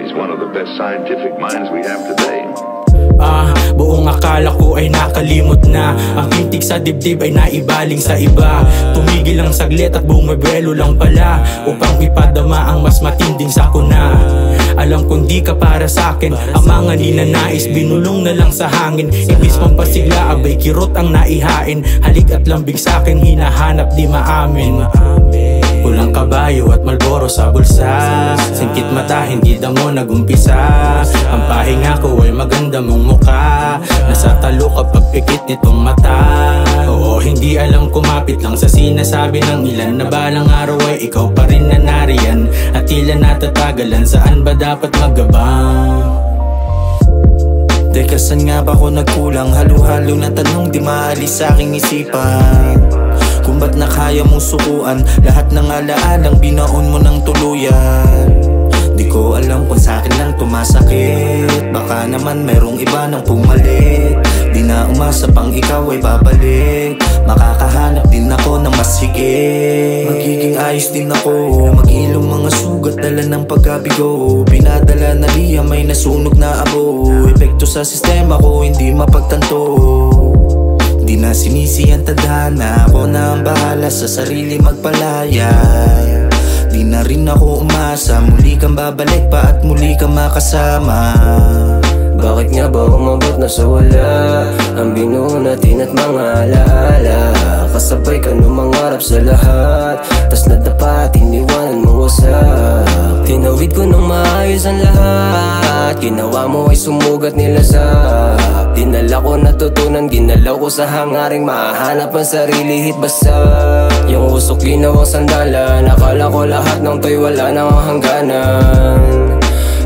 He's one of the best scientific minds we have today. Buong akala ko ay nakalimot na. Ang hintig sa dibdib ay naibaling sa iba. Tumigil lang saglit at bumibelo lang pala, upang ipadama ang mas matinding sakuna. Alam kong di ka para sa'kin, ang mga ninanais binulong na lang sa hangin. Ibis pampasigla, abay kirot ang naihain. Halik at lambing sa'kin, hinahanap di maamin. Kulang kabayo at Marlboro sa bulsa, singkit mata, hindi damo nagumpisa. Ang pahinga ko ay maganda mong mukha, nasa talo kapag pikit nitong mata. Oo, hindi alam kumapit lang sa sinasabi ng ilan, na balang araw ay ikaw pa rin na nariyan. At tila natatagalan, saan ba dapat magabang? Teka, saan nga ba ako nagkulang? Halo-halo na tanong di maalis sa aking isipan. Kung ba't na kaya mong sukuan lahat ng alaalang binaon mo ng tuluyan. Di ko alam kung sa'kin lang tumasakit, baka naman merong iba nang pumalit. Di na umasa pang ikaw ay babalik, makakahanap din ako ng mas higit. Magiging ayos din ako, mag-ilong mga sugat dala ng pagkabigo. Pinadala na liya may nasunog na abo, epekto sa sistema ko hindi mapagtanto. Di na sinisi ang tadhana, ako na ang bahala sa sarili magpalaya. Di na rin ako umasa, muli kang babalik pa at muli kang makasama. Bakit nga ba umabot na sa wala ang binuo natin at mga alaala? Kasabay ka nung mangarap sa lahat, tas nadapat iniwanan mo wasak. Tinawid ko nung maayos ang lahat, ginawa mo ay sumugat nilasak. Dinala ko natutunan, ginalaw ko sa hangaring mahanap ang sarili hit basa. Yung usok ginawang sandalan, akala ko lahat ng to'y wala nang hangganan.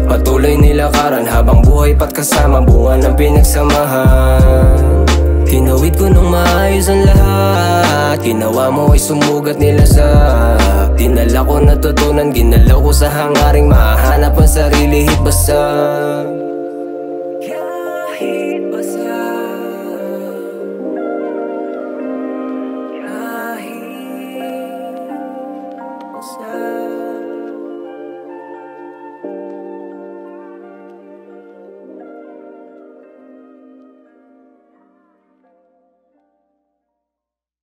Patuloy nilakaran habang buhay pat kasama, bunga ng pinagsamahan. Tinawid ko nung maayos ang lahat, ginawa mo ay sumugat nilasak. Dinala ko natutunan, ginalaw ko sa hangaring mahanap ang sarili hit basa.